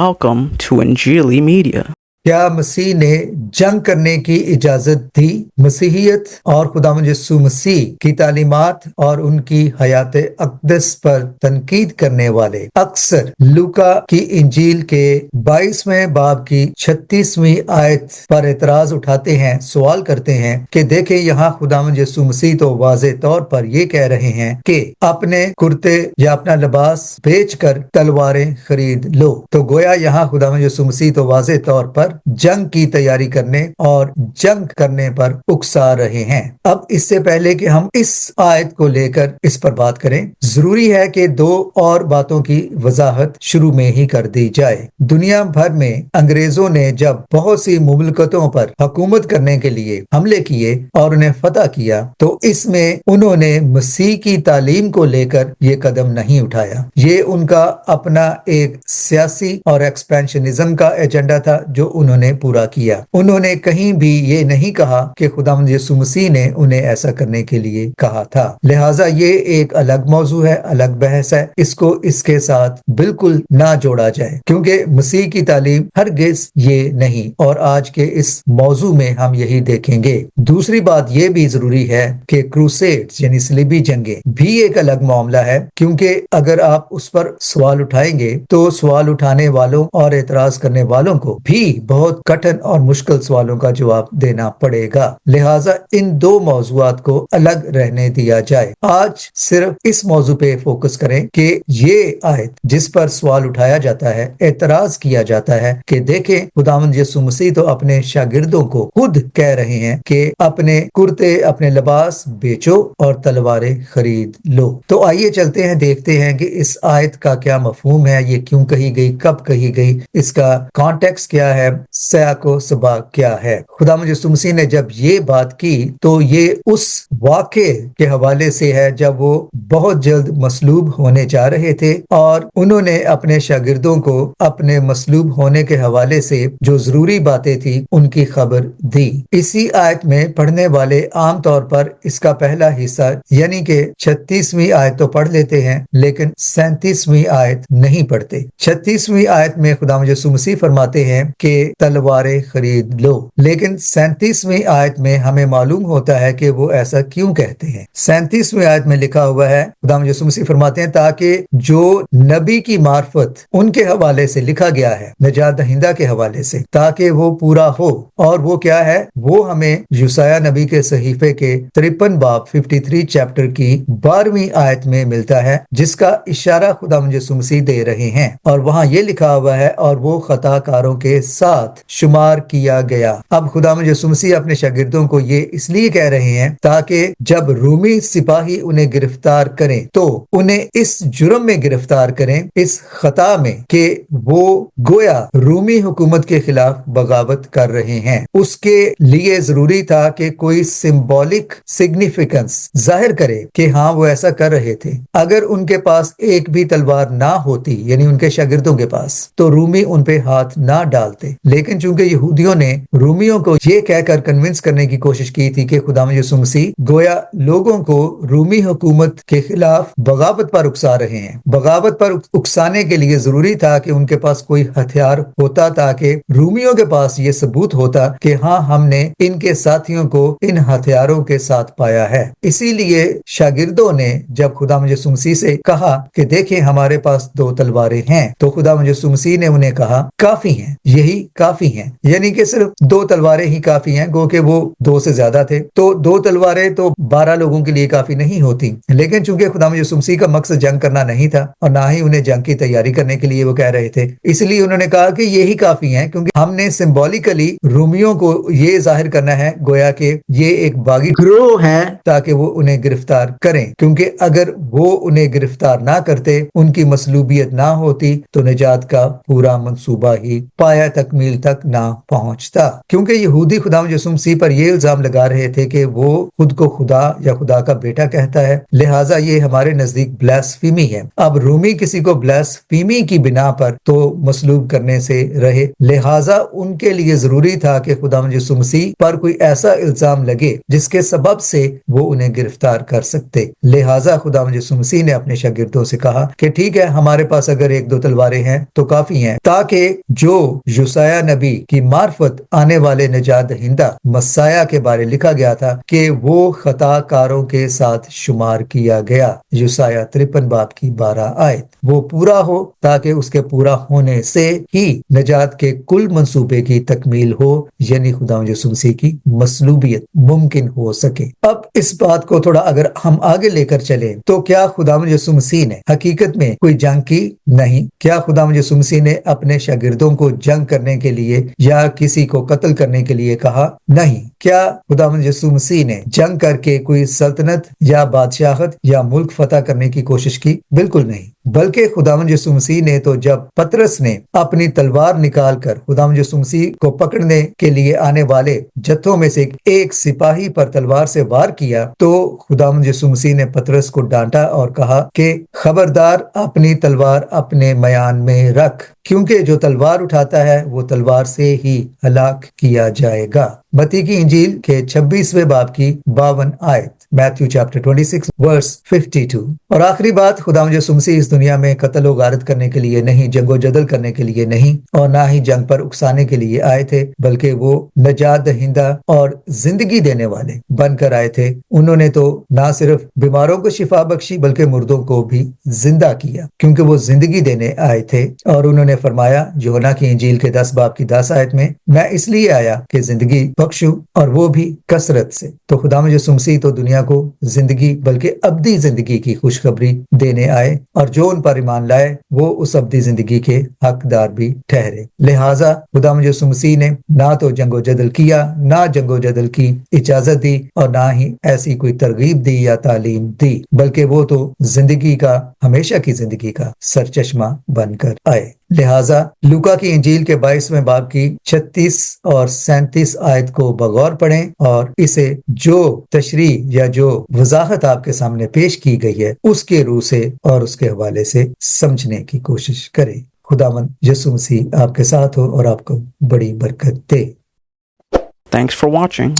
Welcome to Injili Media. क्या मसीह ने जंग करने की इजाजत दी? मसीहियत और खुदावंद यीशु मसीह की तालीमात और उनकी हयात अक़दस पर तनकीद करने वाले अक्सर लूका की इंजील के 22वें बाब की 36वीं आयत पर एतराज उठाते हैं, सवाल करते हैं कि देखें यहाँ खुदावंद यीशु मसीह तो वाज़े तौर पर ये कह रहे हैं कि अपने कुर्ते या अपना लिबास बेचकर तलवारें खरीद लो। तो गोया यहाँ खुदावंद यीशु मसीह तो वाज़े तौर पर जंग की तैयारी करने और जंग करने पर उकसा रहे हैं। अब इससे पहले कि हम इस आयत को लेकर इस पर बात करें, जरूरी है कि दो और बातों की वजाहत शुरू में ही कर दी जाए। दुनिया भर में अंग्रेजों ने जब बहुत सी मुमलकतों पर हुकूमत करने के लिए हमले किए और उन्हें फतह किया, तो इसमें उन्होंने मसीह की तालीम को लेकर ये कदम नहीं उठाया। ये उनका अपना एक सियासी और एक्सपेंशनिज्म का एजेंडा था जो उन्होंने पूरा किया। उन्होंने कहीं भी ये नहीं कहा कि खुदावंद यीशु मसीह ने उन्हें ऐसा करने के लिए कहा था। लिहाजा ये एक अलग मौजू है, अलग बहस है, इसको इसके साथ बिल्कुल ना जोड़ा जाए, क्योंकि मसीह की तालीम हरगिज़ ये नहीं, और आज के इस मौजू में हम यही देखेंगे। दूसरी बात ये भी जरूरी है कि क्रूसेड्स यानी सलीबी जंगें भी एक अलग मामला है, क्योंकि अगर आप उस पर सवाल उठाएंगे तो सवाल उठाने वालों और एतराज करने वालों को भी बहुत कठिन और मुश्किल सवालों का जवाब देना पड़ेगा। लिहाजा इन दो मौजूआत को अलग रहने दिया जाए। आज सिर्फ इस मौजू पे फोकस करें कि ये आयत जिस पर सवाल उठाया जाता है, एतराज किया जाता है कि देखें खुदावंद यीशु मसीह तो अपने शागिर्दों को खुद कह रहे हैं कि अपने कुर्ते, अपने लिबास बेचो और तलवारें खरीद लो। तो आइए चलते हैं, देखते हैं कि इस आयत का क्या मफहूम है, ये क्यों कही गई, कब कही गई, इसका कॉन्टेक्स्ट क्या है, सयाको सबक क्या है। खुदावंद यीशु मसीह ने जब ये बात की तो ये उस वाक़े के हवाले से है जब वो बहुत जल्द मसलूब होने जा रहे थे और उन्होंने अपने शागिर्दों को अपने मसलूब होने के हवाले से जो जरूरी बातें थी उनकी खबर दी। इसी आयत में पढ़ने वाले आम तौर पर इसका पहला हिस्सा यानी कि 36वीं आयत तो पढ़ लेते हैं, लेकिन 37वीं आयत नहीं पढ़ते। 36वीं आयत में खुदावंद यीशु मसीह फरमाते हैं कि तलवारें खरीद लो, लेकिन 37वीं आयत में हमें मालूम होता है कि वो ऐसा क्यों कहते हैं। 37वीं आयत में लिखा हुआ है, खुदावंद यीशु मसीह फरमाते हैं ताकि जो नबी की मार्फत उनके हवाले से लिखा गया है, नजात दहिंदा के हवाले से, ताकि वो पूरा हो। और वो क्या है? वो हमें यूसाया नबी के सहीफे के 53 बाब 53 चैप्टर की 12वीं आयत में मिलता है, जिसका इशारा खुदावंद यीशु मसीह दे रहे हैं। और वहां ये लिखा हुआ है, और वो खताकारों के साथ शुमार किया गया। अब खुदावंद यीशु मसीह अपने शागिर्दों को ये इसलिए कह रहे हैं ताकि जब रूमी सिपाही उन्हें गिरफ्तार करें तो उन्हें इस जुर्म में गिरफ्तार करें, इस खता में, कि वो गोया रूमी हुकूमत के खिलाफ बगावत कर रहे हैं। उसके लिए जरूरी था कि कोई सिंबॉलिक सिग्निफिकेंस जाहिर करे कि हाँ वो ऐसा कर रहे थे। अगर उनके पास एक भी तलवार ना होती, यानी उनके शागिर्दों के पास, तो रूमी उन पे हाथ ना डालते। लेकिन चूंकि यहूदियों ने रूमियों को ये कहकर कन्विंस करने की कोशिश की थी कि खुदावंद यीशु मसीह गोया लोगों को रूमी हुकूमत के खिलाफ बगावत पर उकसा रहे हैं, बगावत पर उकसाने के लिए जरूरी था कि उनके पास कोई हथियार होता, ताकि रूमियों के पास ये सबूत होता कि हाँ हमने इनके साथियों को इन हथियारों के साथ पाया है। इसीलिए शागिर्दों ने जब खुदावंद यीशु मसीह से कहा कि देखें हमारे पास 2 तलवारें हैं, तो खुदावंद यीशु मसीह ने उन्हें कहा काफी हैं, यही काफी हैं, यानी कि सिर्फ 2 तलवारें ही काफी हैं। गो के वो 2 से ज्यादा थे, तो 2 तलवारें तो 12 लोगों के लिए काफी नहीं होती। लेकिन चूंकि खुदावंद यीशु मसीह का मकसद जंग करना नहीं था और ना ही उन्हें जंग की तैयारी करने के लिए वो कह रहे थे, इसलिए उन्होंने कहा कि यही काफी हैं, क्योंकि हमने सिंबॉलिकली रूमियों को ये जाहिर करना है गोया कि ये एक बागी गिरोह है, ताकि वो उन्हें गिरफ्तार करें। क्योंकि अगर वो उन्हें गिरफ्तार ना करते, उनकी मसलूबियत ना होती, तो निजात का पूरा मंसूबा ही पाया तक تکمیل تک نہ پہنچتا، کیونکہ یہودی خداوند یسوع مسیح پر یہ الزام لگا رہے تھے کہ وہ خود کو خدا یا خدا کا بیٹا کہتا ہے، لہٰذا یہ ہمارے نزدیک بلاسفیمی ہے۔ اب رومی کسی کو بلاسفیمی کی بنا پر تو مصلوب کرنے سے رہے، لہٰذا ان کے لیے ضروری تھا کہ خداوند یسوع مسیح پر کوئی ایسا الزام لگے جس کے سبب سے وہ انہیں گرفتار کر سکتے۔ لہٰذا خداوند یسوع مسیح نے اپنے شاگردوں سے کہا کہ ٹھیک ہے، ہمارے پاس اگر ایک دو تلواریں ہیں تو کافی ہیں، تاکہ جو یوسیہ نبی کی معرفت آنے والے نجات دہندہ مسیح کے بارے لکھا گیا تھا کہ وہ خطا کاروں کے ساتھ شمار کیا گیا، یوسیہ 53 باب کی 12 آیت، وہ پورا ہو تاکہ اس کے پورا ہونے سے ہی نجات کے کل منصوبے کی تکمیل ہو، یعنی خداوند یسوع مسیح کی مصلوبیت ممکن ہو سکے۔ اب اس بات کو تھوڑا اگر ہم آگے لے کر چلیں تو کیا خداوند یسوع مسیح نے حقیقت میں کوئی جنگ کی؟ نہیں۔ کیا خداوند یسوع مسیح نے اپنے شاگردوں کو جنگ کرنے کے لیے یا کسی کو قتل کرنے کے لیے کہا؟ نہیں۔ کیا خداوند یسوع مسیح نے جنگ کر کے کوئی سلطنت یا بادشاہت یا ملک فتح کرنے کی کوشش کی؟ بالکل نہیں، بلکہ خداوند یسوع مسیح نے تو جب پطرس نے اپنی تلوار نکال کر خداوند یسوع مسیح کو پکڑنے کے لیے آنے والے جتھوں میں سے ایک سپاہی پر تلوار سے وار کیا تو خداوند یسوع مسیح نے پطرس کو ڈانٹا اور کہا کہ خبردار، اپنی تلوار اپنے میان میں رکھ، کیونکہ جو تلوار اٹھاتا ہے وہ تلوار سے ہی ہلاک کیا جائے گا۔ متی کی انجیل کے 26ویں باب کی 52 آیت، میتھیو چیپٹر 26 ورس 52۔ اور آخری بات، خداوند یسوع مسیح اس دنیا میں قتل و غارت کرنے کے لیے نہیں، جنگ و جدل کرنے کے لیے نہیں، اور نہ ہی جنگ پر اکسانے کے لیے آئے تھے، بلکہ وہ نجات دہندہ اور زندگی دینے والے بن کر آئے تھے۔ انہوں نے تو نہ صرف بیماروں کو شفا بخشی بلکہ مردوں کو بھی زندہ کیا، کیونکہ وہ زندگی دینے آئے تھے۔ اور انہوں نے فرمایا یوحنا کی انجیل کے 10 باب کی 10 آیت میں، میں اس لیے آیا کہ زندگی بخشوں اور وہ بھی کثرت سے۔ تو خداوند یسوع مسیح تو دنیا کو زندگی بلکہ ابدی زندگی کی خوشخبری دینے آئے، اور جو ان پر ایمان لائے وہ اس ابدی زندگی کے حقدار بھی ٹھہرے۔ لہٰذا خداوند یسوع مسیح نے نہ تو جنگ و جدل کیا، نہ جنگ و جدل کی اجازت دی، اور نہ ہی ایسی کوئی ترغیب دی یا تعلیم دی، بلکہ وہ تو زندگی کا، ہمیشہ کی زندگی کا سرچشمہ بن کر آئے۔ لہٰذا لوکا کی انجیل کے 22ویں باب کی 36 اور 37 آیت کو بغور پڑھیں اور اسے جو تشریح یا جو وضاحت آپ کے سامنے پیش کی گئی ہے اس کے روح سے اور اس کے حوالے سے سمجھنے کی کوشش کریں۔ خداوند یسوع مسیح آپ کے ساتھ ہو اور آپ کو بڑی برکت دے۔ Thanks for watching.